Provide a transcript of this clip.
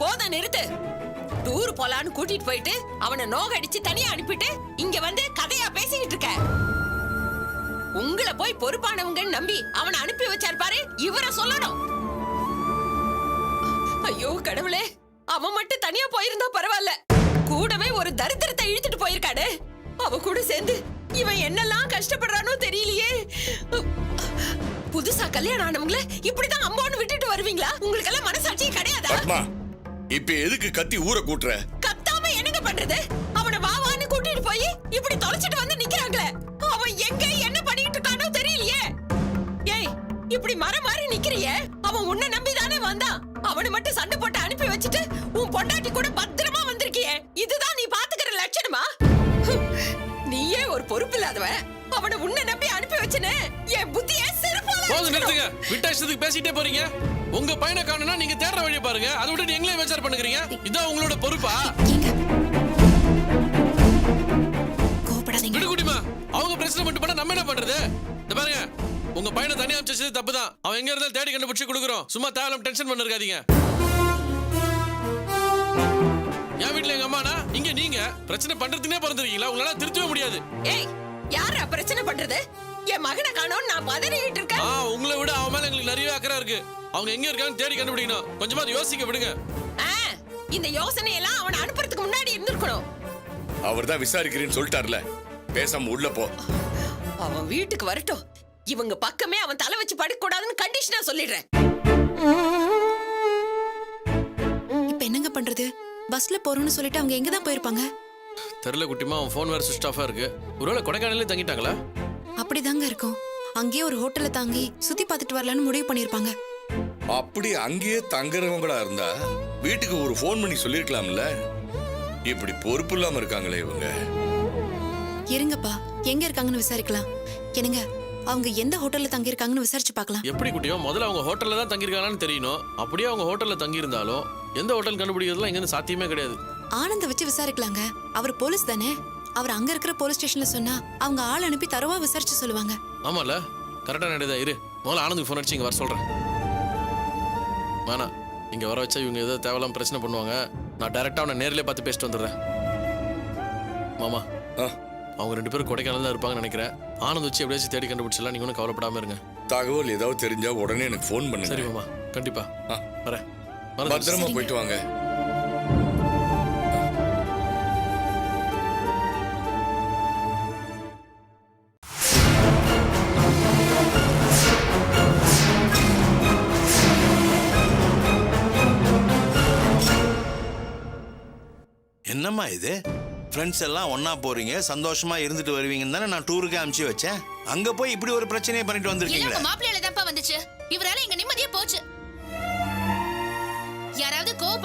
போத நிறுத்து. டூர் போலான்னு கூட்டிட்டு போயிட்டு அவனை நோகடிச்சு தனியா அனுப்பிட்டு இங்க வந்து கதையா பேசிக்கிட்டு இருக்க. உங்களை போய் பொறுப்பானவங்கன்னு நம்பி அவனை அனுப்பி வச்சாரு பாரு, இவரை சொல்லணும். ஐயோ கடவுளே, அவன் மட்டும் தனியா போயிருந்தா பரவாயில்ல, கூடவே ஒரு தரித்திரத்தை இழுத்துட்டு போயிருக்காடு. அவ கூட சேர்ந்து இவன் என்னெல்லாம் கஷ்டப்படுறானோ தெரியலையே. புதுசா கல்யாணம் ஆனவங்கள இப்படிதான் அம்மான்னு விட்டுட்டு வருவீங்களா? உங்களுக்கு எல்லாம் மனசாட்சியே கிடையாதா? இப்ப எதுக்கு கத்தி ஊரை கூட்டுற? கத்தாம என்னங்க பண்றது? அவனை வாவான்னு கூட்டிட்டு போய் இப்படி தொலைச்சிட்டு வந்து நிக்கிறாங்களே, அவன் எங்க என்ன பண்ணிட்டு இருக்கானோ தெரியலையே. ஏய், இப்படி மரம் மாறி நிக்கிறியே, அவன் உன்னை நம்பிதானே வந்தான். அவனை மட்டும் சண்டை போட்டு அனுப்பி வச்சுட்டு உன் பொண்டாட்டி கூட பத்திரமா வந்திருக்கியே, இதுதான் நீ பாத்துக்கிற லட்சணமா? நீயே ஒரு பொறுப்பு இல்லாதவன், அவனை உன்னை நம்பி அனுப்பி வச்சனே, என் புத்தியே செருப்பால. போதும் நிறுத்துங்க. விட்ட இஷ்டத்துக்கு பேசிட்டே போறீங்க. உங்க பையனை காணோம்னா நீங்க தேடுற வழியை பாருங்க. அதை விட்டு எங்களே விசார பண்ணுகிறீங்க. இதான் உங்களோட பொறுப்பா? கோபப்படாதீங்க. விடுகுடிமா, அவங்க பிரச்சனை மட்டும் பண்ண நம்ம என்ன பண்றது? இந்த பாருங்க, உங்க பையனை தனியா அனுப்பிச்சது தப்புதான். அவன் எங்க இருந்தாலும் தேடி கண்டுபிடிச்சு கொடுக்குறோம். சும்மா தேவையில்லாம டென்ஷன் பண்ணிருக்காதீங்க. என் வீட்டுல எங்க அம்மானா இங்க நீங்க பிரச்சனை பண்றதுனே பிறந்திருக்கீங்களா? உங்களால திருத்தவே முடியாது. ஏய், யாரா பிரச்சனை பண்றது? என் மகனை காணோம்னு நான் பதறிட்டு இருக்கேன். உங்களை விட அவன் மேல எங்களுக்கு நிறைய அக்கறை இருக்கு. அவங்க எங்க இருக்கான்னு தேடி கண்டுபிடிக்கணும். கொஞ்சமா யோசிக்க விடுங்க. இந்த யோசனை எல்லாம் அவனை அனுப்புறதுக்கு முன்னாடி இருந்திருக்கணும். அவர்தான் விசாரிக்கிறேன்னு சொல்லிட்டார்ல, பேசாம உள்ள போ. அவன் வீட்டுக்கு வரட்டும். இவங்க பக்கமே அவன் தலை வச்சு படுக்க கூடாதுன்னு கண்டிஷனா சொல்லிடுறேன். இப்ப என்னங்க பண்றது? பஸ்ல போறோம்னு சொல்லிட்டு அவங்க எங்க தான் போயிருப்பாங்க? தெரியல குட்டிமா, அவன் போன் வேற சுவிட்ச் ஆஃபா இருக்கு. ஒருவேளை கொடைக்கானல்ல தங்கிட்டாங்களா? அப்படிதாங்க இருக்கும். அங்கேயே ஒரு ஹோட்டல்ல தாங்கி சுத்தி பார்த்துட்டு வரலான்னு முடிவு பண்ணிருப்பாங்க. அப்படி அங்கேயே தங்குறவங்களா இருந்தா வீட்டுக்கு ஒரு போன் பண்ணி சொல்லிருக்கலாம்ல. இப்படி பொறுப்பு இல்லாம இருக்காங்களே இவங்க. இருங்கப்பா, எங்க இருக்காங்கன்னு விசாரிக்கலாம். என்னங்க, அவங்க எந்த ஹோட்டல்ல தங்கி இருக்காங்கன்னு விசாரிச்சு பார்க்கலாம். எப்படி குட்டியோ, முதல்ல அவங்க ஹோட்டல்ல தான் தங்கியிருக்காங்கன்னு தெரியணும். அப்படியே அவங்க ஹோட்டல்ல தங்கி இருந்தாலும் எந்த ஹோட்டல் கண்டுபிடிக்கிறதுலாம் இங்க சாத்தியமே கிடையாது. ஆனந்த வச்சு விசாரிக்கலாங்க. அவர் போலீஸ் தானே. அவர் அங்க இருக்கிற போலீஸ் ஸ்டேஷன்ல சொன்னா அவங்க ஆள் அனுப்பி தரவா விசாரிச்சு சொல்லுவாங்க. ஆமால, கரெக்டா நடக்குதா? இரு, முதல்ல ஆனந்துக்கு ஃபோன் அடிச்சு இங்க வர சொல்றேன். வேணா, இங்க வர வச்சா இவங்க ஏதோ தேவையில்லாம பிரச்சனை பண்ணுவாங்க. நான் டைரக்டா அவனை நேரிலே பார்த்து பேசிட்டு வந்துடுறேன். மாமா, அவங்க 2 பேரும் கொடைக்கானல் தான் இருப்பாங்கன்னு நினைக்கிறேன். ஆனந்த் வச்சு எப்படியாச்சும் தேடி கண்டுபிடிச்சலாம். நீங்க ஒன்றும் கவலைப்படாம இருங்க. தகவல் ஏதாவது தெரிஞ்சா உடனே எனக்கு போன் பண்ணுங்க. சரி மாமா, கண்டிப்பா வரேன். பத்திரமா போயிட்டு வாங்க. என்னம்மா இது? ஃப்ரெண்ட்ஸ் எல்லாம் ஒன்னா போறீங்க, சந்தோஷமா இருந்துட்டு வருவீங்கன்னு தானே நான் டூருக்கு அனுப்பிச்சு வச்சேன். அங்க போய் இப்படி ஒரு பிரச்சனையை பண்ணிட்டு வந்திருக்கீங்க. மாப்பிள்ளையில தான்ப்பா வந்துச்சு. இவரால எங்க நிம்மதியே போச்சு. யாராவது கோவப்பட்டு